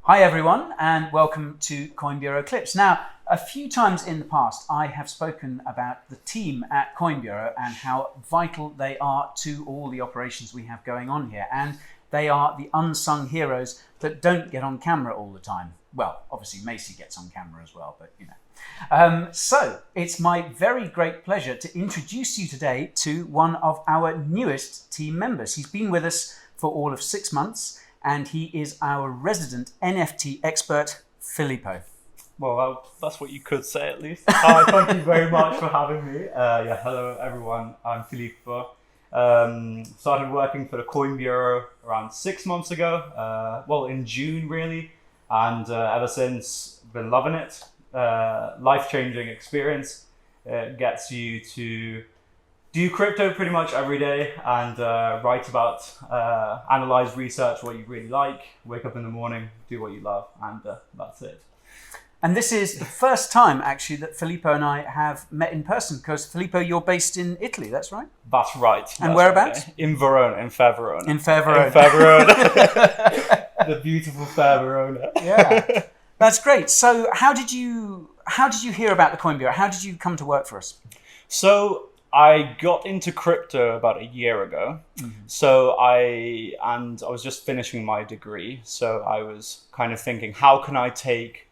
Hi everyone, and welcome to Coin Bureau Clips. Now, a few times in the past, I have spoken about the team at Coin Bureau and how vital they are to all the operations we have going on here. And they are the unsung heroes that don't get on camera all the time. Well, obviously Macy gets on camera as well, but you know. So it's my very great pleasure to introduce you today to one of our newest team members. He's been with us for all of 6 months, and he is our resident NFT expert, Filippo. Well, that's what you could say at least. Hi, thank you very much for having me. Hello everyone, I'm Filippo. Started working for the Coin Bureau around 6 months ago, in June really, and ever since been loving it. Life-changing experience. It gets you to do crypto pretty much every day and write about, analyze, research what you really like, wake up in the morning, do what you love, and that's it. And this is the first time actually that Filippo and I have met in person, because Filippo, you're based in Italy, that's right? That's right. And whereabouts? Right. In Verona, in Fair Verona. In Fair Verona. In Fair Verona. The beautiful Fair Verona. Yeah, that's great. So how did you hear about the Coin Bureau? How did you come to work for us? So I got into crypto about a year ago. Mm-hmm. So I was just finishing my degree. So I was kind of thinking, how can I take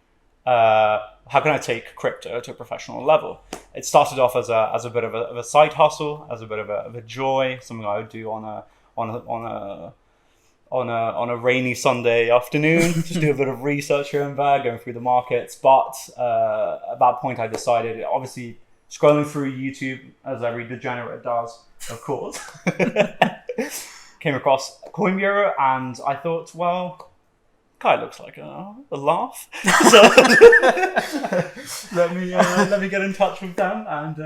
crypto to a professional level? It started off as a bit of a side hustle, as a bit of a joy, something I would do on a rainy Sunday afternoon, just do a bit of research here and there, going through the markets. But at that point, I decided, obviously, scrolling through YouTube, as every degenerate does, of course, came across Coin Bureau, and I thought, well, kind of looks like a laugh. So let me get in touch with them and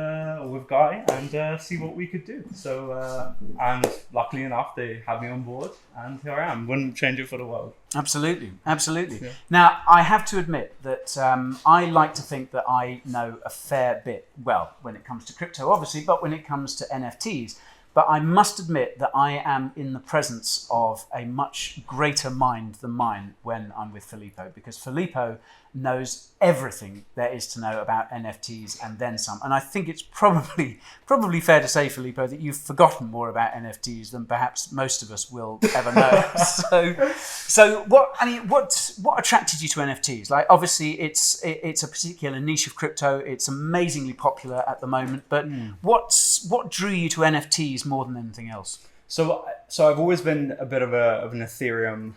with Guy and see what we could do. So and luckily enough, they had me on board, and here I am. Wouldn't change it for the world. Absolutely. Yeah. Now, I have to admit that I like to think that I know a fair bit, well, when it comes to crypto, obviously, but when it comes to NFTs. But I must admit that I am in the presence of a much greater mind than mine when I'm with Filippo, because Filippo knows everything there is to know about NFTs and then some. And I think it's probably fair to say, Filippo, that you've forgotten more about NFTs than perhaps most of us will ever know. So what attracted you to NFTs? Like, obviously it's a particular niche of crypto. It's amazingly popular at the moment. But what drew you to NFTs more than anything else? So I've always been a bit of an Ethereum,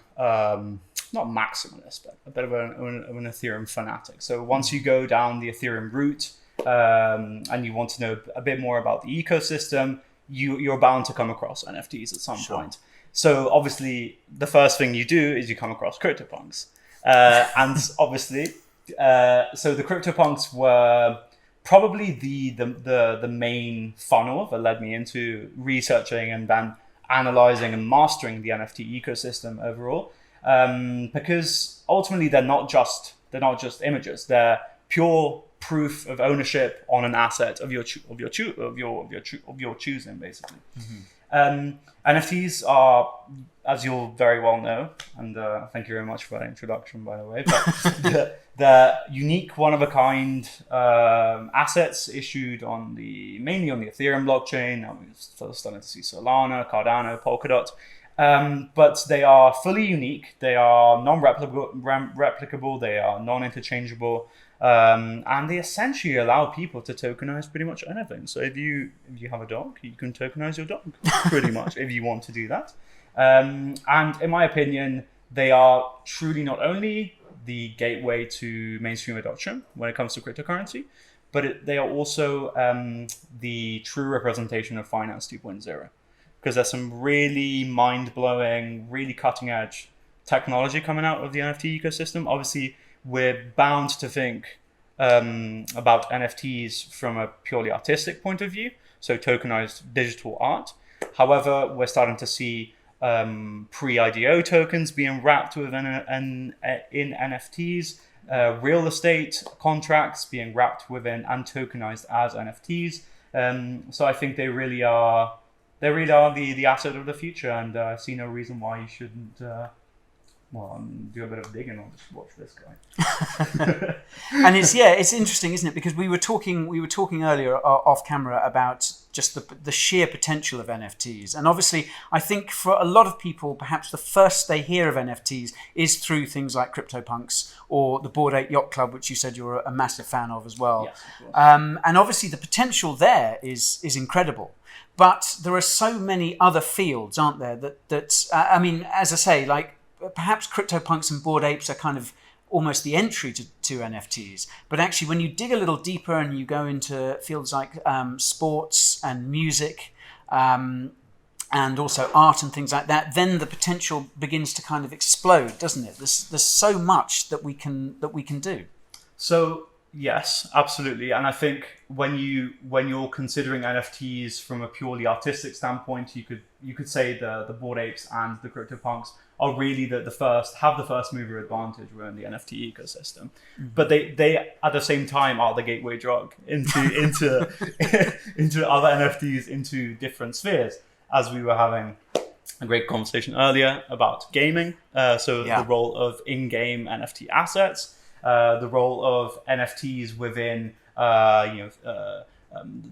not maximalist, but a bit of an Ethereum fanatic. So once you go down the Ethereum route and you want to know a bit more about the ecosystem, you're bound to come across NFTs at some point. So obviously, the first thing you do is you come across CryptoPunks, and obviously, so the CryptoPunks were probably the main funnel that led me into researching and then analyzing and mastering the NFT ecosystem overall. Because ultimately they're not just images; they're pure proof of ownership on an asset of your choosing, basically. Mm-hmm. NFTs are, as you'll very well know, and thank you very much for that introduction, by the way, but they're unique, one-of-a-kind assets issued mainly on the Ethereum blockchain. Now we're starting to see Solana, Cardano, Polkadot. But they are fully unique, they are non-replicable, they are non-interchangeable, and they essentially allow people to tokenize pretty much anything. So if you have a dog, you can tokenize your dog, pretty much, if you want to do that. And in my opinion, they are truly not only the gateway to mainstream adoption when it comes to cryptocurrency, but they are also the true representation of Finance 2.0. Because there's some really mind-blowing, really cutting-edge technology coming out of the NFT ecosystem. Obviously, we're bound to think about NFTs from a purely artistic point of view, so tokenized digital art. However, we're starting to see pre-IDO tokens being wrapped within in NFTs, real estate contracts being wrapped within and tokenized as NFTs. So I think they really are the asset of the future, and I see no reason why you shouldn't Well, do a bit of digging or just watch this guy. And it's interesting, isn't it? Because we were talking earlier off camera about just the sheer potential of NFTs, and obviously, I think for a lot of people, perhaps the first they hear of NFTs is through things like CryptoPunks or the Bored Ape Yacht Club, which you said you're a massive fan of as well. Yes, of course. And obviously, the potential there is incredible. But there are so many other fields, aren't there? That I mean, as I say, like perhaps CryptoPunks and Bored Apes are kind of almost the entry to NFTs. But actually, when you dig a little deeper and you go into fields like sports and music, and also art and things like that, then the potential begins to kind of explode, doesn't it? There's so much that we can do. So yes, absolutely. And I think when you're considering NFTs from a purely artistic standpoint, you could say the Bored Apes and the CryptoPunks are really the first mover advantage within the NFT ecosystem. Mm-hmm. But they at the same time are the gateway drug into other NFTs, into different spheres. As we were having a great conversation earlier about gaming, the role of in-game NFT assets, the role of NFTs within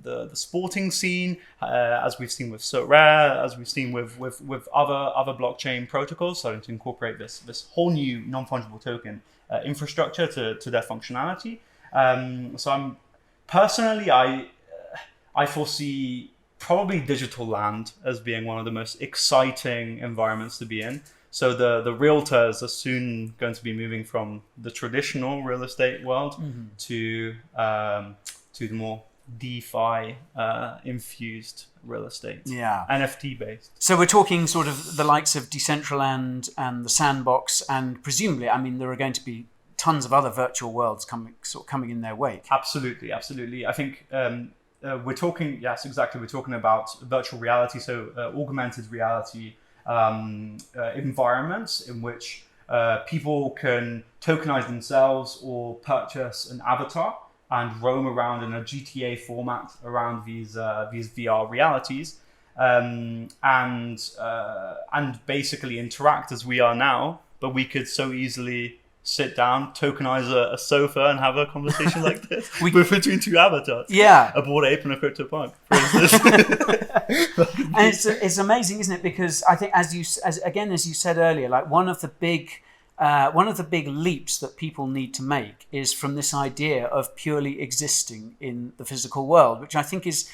the sporting scene, as we've seen with SoRare, as we've seen with other blockchain protocols starting to incorporate this whole new non-fungible token infrastructure to their functionality. So I'm personally, I foresee probably digital land as being one of the most exciting environments to be in. So the realtors are soon going to be moving from the traditional real estate world to the more DeFi infused real estate, NFT based. So we're talking sort of the likes of Decentraland and the Sandbox, and presumably, I mean, there are going to be tons of other virtual worlds coming in their wake. Absolutely. I think we're talking, yes, exactly. We're talking about virtual reality, so augmented reality environments in which people can tokenize themselves or purchase an avatar and roam around in a GTA format around these VR realities, and basically interact as we are now. But we could so easily sit down, tokenize a sofa, and have a conversation like this between two avatars. Yeah, a Bored Ape and a CryptoPunk, for instance. And it's amazing, isn't it? Because I think, as you said earlier, like one of the big leaps that people need to make is from this idea of purely existing in the physical world, which I think is,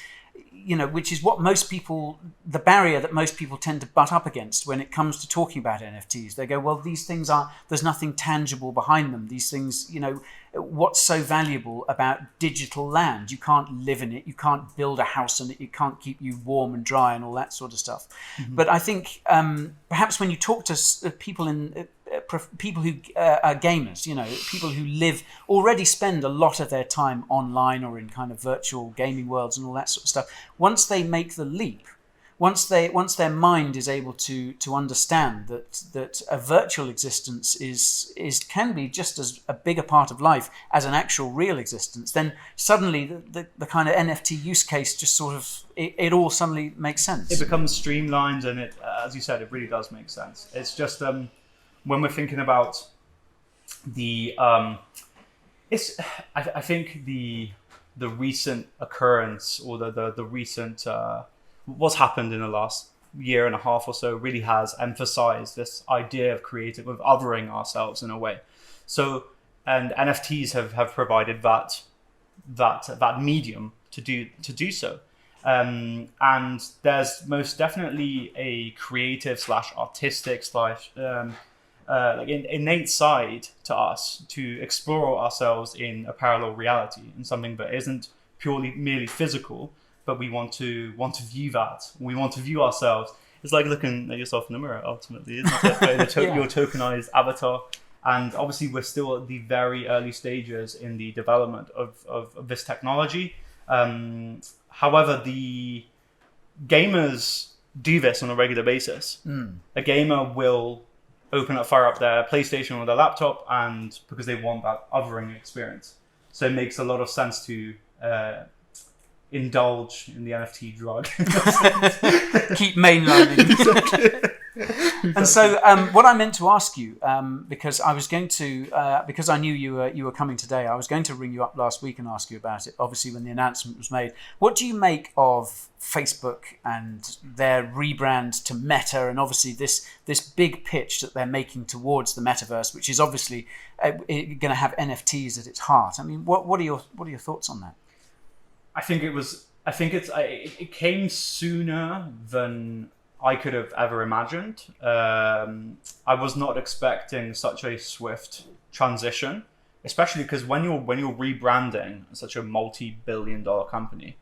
which is what the barrier that most people tend to butt up against when it comes to talking about NFTs. They go, well, these things there's nothing tangible behind them. These things, what's so valuable about digital land? You can't live in it. You can't build a house in it. It can't keep you warm and dry and all that sort of stuff. Mm-hmm. But I think perhaps when you talk to people people who are gamers, people who already spend a lot of their time online or in kind of virtual gaming worlds and all that sort of stuff. Once they make the leap, once their mind is able to understand that a virtual existence can be just as a bigger part of life as an actual real existence, then suddenly the kind of NFT use case just sort of it all suddenly makes sense. It becomes streamlined, and it, as you said, it really does make sense. It's just when we're thinking about I think the recent occurrence or the recent what's happened in the last year and a half or so really has emphasized this idea of othering ourselves in a way. So, and NFTs have provided that medium to do so. And there's most definitely a creative / artistic innate side to us to explore ourselves in a parallel reality, in something that isn't merely physical, but we want to view that. We want to view ourselves. It's like looking at yourself in the mirror, ultimately, isn't it? Your tokenized avatar. And obviously, we're still at the very early stages in the development of this technology. However, the gamers do this on a regular basis. A gamer will fire up their PlayStation or their laptop, and because they want that othering experience. So it makes a lot of sense to indulge in the NFT drug. Keep mainlining. And so, what I meant to ask you, because I was going to, because I knew you were coming today, I was going to ring you up last week and ask you about it. Obviously, when the announcement was made, what do you make of Facebook and their rebrand to Meta, and obviously this big pitch that they're making towards the metaverse, which is obviously going to have NFTs at its heart? I mean, what are your thoughts on that? I think it came sooner than I could have ever imagined. I was not expecting such a swift transition, especially because when you're rebranding such a multi-billion-dollar company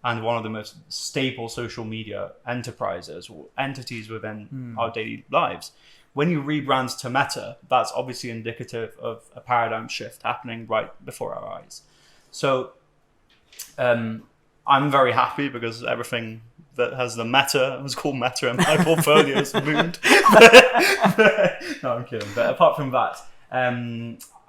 and one of the most stable social media enterprises or entities within our daily lives, when you rebrand to Meta, that's obviously indicative of a paradigm shift happening right before our eyes. So I'm very happy because everything that has the Meta was called Meta in my portfolio is moved. No, I'm kidding. But apart from that, I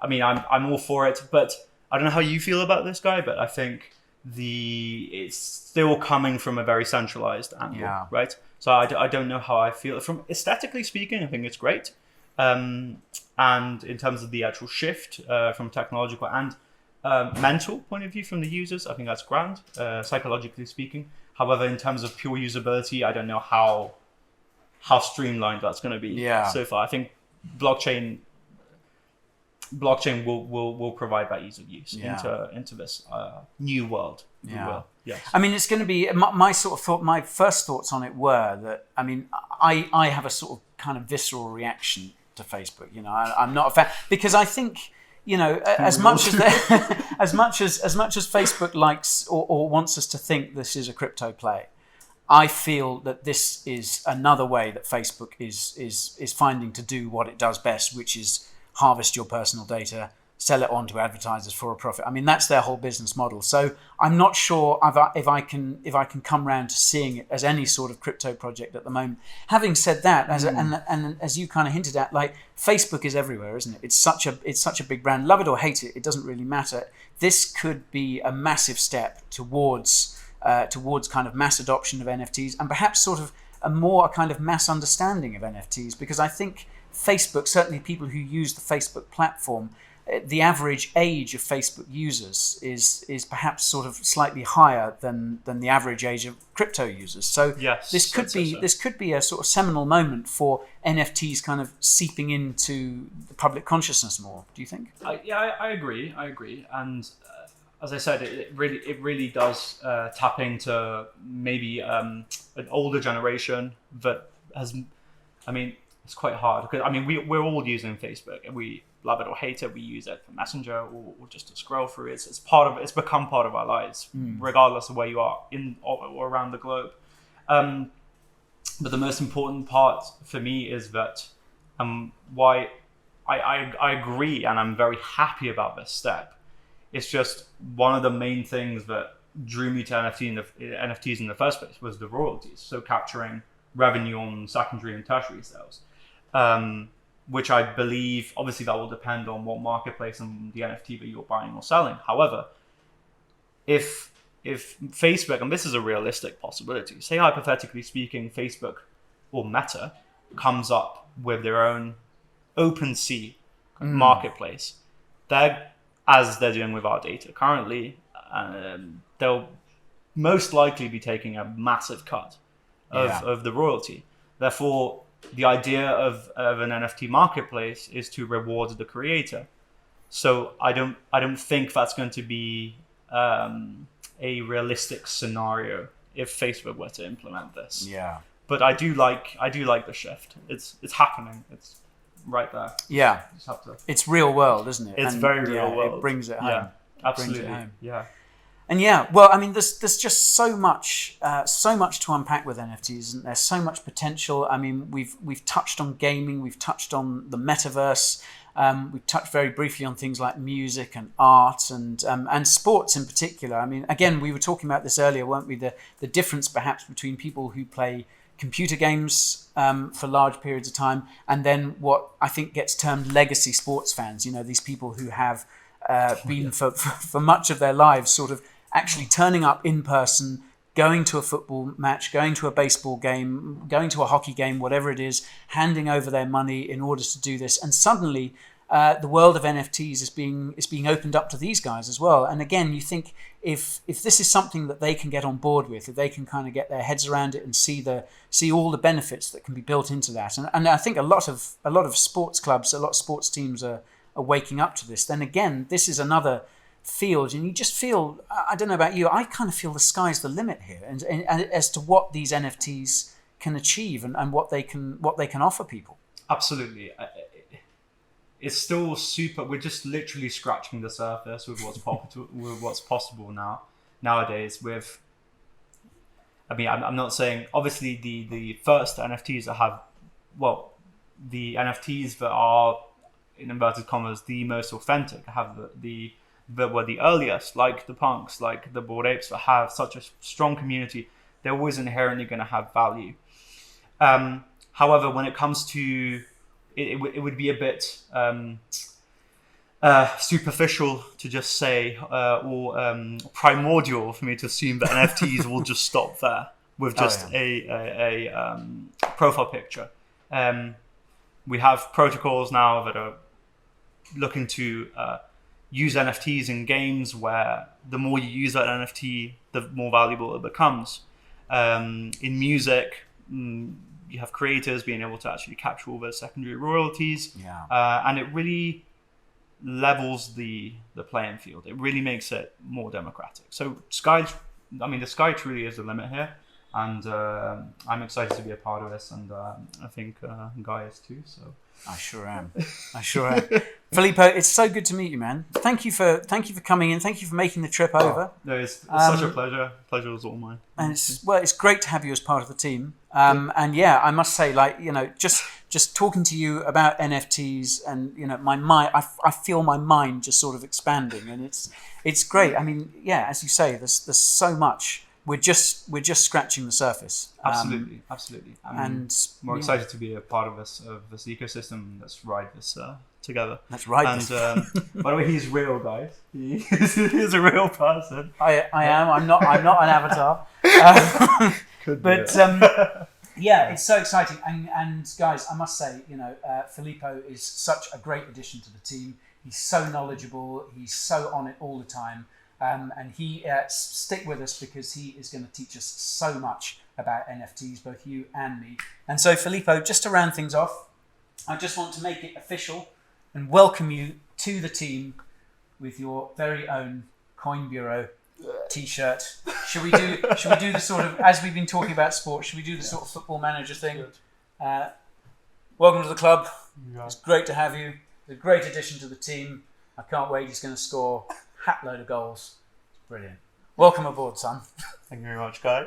mean, I'm all for it. But I don't know how you feel about this guy, but I think it's still coming from a very centralized angle, right? So I don't know how I feel. From aesthetically speaking, I think it's great. And in terms of the actual shift from technological and mental point of view from the users, I think that's grand, psychologically speaking. However, in terms of pure usability, I don't know how streamlined that's going to be so far. I think blockchain will provide that ease of use into this new world. Yes. I mean, it's going to be my sort of thought. My first thoughts on it were that, I mean, I have a sort of kind of visceral reaction to Facebook. You know, I'm not a fan because I think, you know, as much as Facebook likes or wants us to think this is a crypto play, I feel that this is another way that Facebook is finding to do what it does best, which is harvest your personal data, sell it on to advertisers for a profit. I mean, that's their whole business model. So I'm not sure if I can come round to seeing it as any sort of crypto project at the moment. Having said that, and as you kind of hinted at, like, Facebook is everywhere, isn't it? It's such a big brand. Love it or hate it, it doesn't really matter. This could be a massive step towards kind of mass adoption of NFTs, and perhaps sort of a kind of mass understanding of NFTs, because I think Facebook, certainly people who use the Facebook platform, the average age of Facebook users is perhaps sort of slightly higher than the average age of crypto users. So this could be a sort of seminal moment for NFTs kind of seeping into the public consciousness more. Do you think? I agree. And as I said, it really does tap into maybe an older generation that has. I mean, it's quite hard because I mean we're all using Facebook and we love it or hate it. We use it for Messenger or just to scroll through. It's become part of our lives, regardless of where you are in or around the globe. But the most important part for me is that why I agree and I'm very happy about this step. It's just one of the main things that drew me to NFTs in the first place was the royalties. So capturing revenue on secondary and tertiary sales. Which I believe, obviously that will depend on what marketplace and the NFT that you're buying or selling. However, if Facebook, and this is a realistic possibility, say hypothetically speaking, Facebook or Meta comes up with their own OpenSea marketplace, as they're doing with our data currently, they'll most likely be taking a massive cut of the royalty. Therefore, the idea of an NFT marketplace is to reward the creator. So I don't think that's going to be a realistic scenario if Facebook were to implement this. Yeah. But I do like the shift. It's happening. It's right there. Yeah. It's real world, isn't it? It's very real world. It brings it home. Yeah, absolutely. Yeah. And well, I mean, there's just so much to unpack with NFTs, isn't there? So much potential. I mean, we've touched on gaming, we've touched on the metaverse, we've touched very briefly on things like music and art and sports in particular. I mean, again, we were talking about this earlier, weren't we? The difference perhaps between people who play computer games for large periods of time and then what I think gets termed legacy sports fans. You know, these people who have been for much of their lives sort of actually turning up in person, going to a football match, going to a baseball game, going to a hockey game, whatever it is, handing over their money in order to do this. And suddenly the world of NFTs is being opened up to these guys as well. And again, you think if this is something that they can get on board with, if they can kind of get their heads around it and see all the benefits that can be built into that, and I think a lot of sports clubs, a lot of sports teams are waking up to this. Then again, this is another field, and you just feel, I don't know about you, I kind of feel the sky's the limit here, and as to what these NFTs can achieve and what they can offer people. Absolutely. It's still super. We're just literally scratching the surface with what's possible nowadays. I'm not saying, obviously the first NFTs that have, the NFTs that are, in inverted commas, the most authentic, have that were the earliest, like the punks, like the Bored Apes, that have such a strong community. They're always inherently going to have value. However, when it comes to it would be a bit superficial to just say, or primordial for me to assume that NFTs will just stop there with just a profile picture. We have protocols now that are looking to use NFTs in games where the more you use that NFT, the more valuable it becomes. In music, you have creators being able to actually capture all those secondary royalties, and it really levels the playing field. It really makes it more democratic. So the sky truly is the limit here, and I'm excited to be a part of this, and I think Guy is too. So I sure am. Filippo, it's so good to meet you, man. Thank you for coming in. Thank you for making the trip over. No, it's such a pleasure. Pleasure was all mine. And it's great to have you as part of the team. And yeah, I must say, just talking to you about NFTs, and my mind, I feel my mind just sort of expanding, and it's great. I mean, yeah, as you say, there's so much. We're just scratching the surface. Absolutely. And more excited to be a part of this ecosystem. Let's ride this together. Let's ride this. By the way, he's real, guys. He's a real person. I am. I'm not an avatar. Yeah, it's so exciting. And guys, I must say, Filippo is such a great addition to the team. He's so knowledgeable. He's so on it all the time. And he stick with us, because he is going to teach us so much about NFTs, both you and me. And so, Filippo, just to round things off, I just want to make it official and welcome you to the team with your very own Coin Bureau T-shirt. Should we do the sort of, as we've been talking about sports, should we do the sort of football manager thing? Welcome to the club. It's great to have you. A great addition to the team. I can't wait. He's going to score hat load of goals. Brilliant. Welcome aboard, son. Thank you very much, Guy.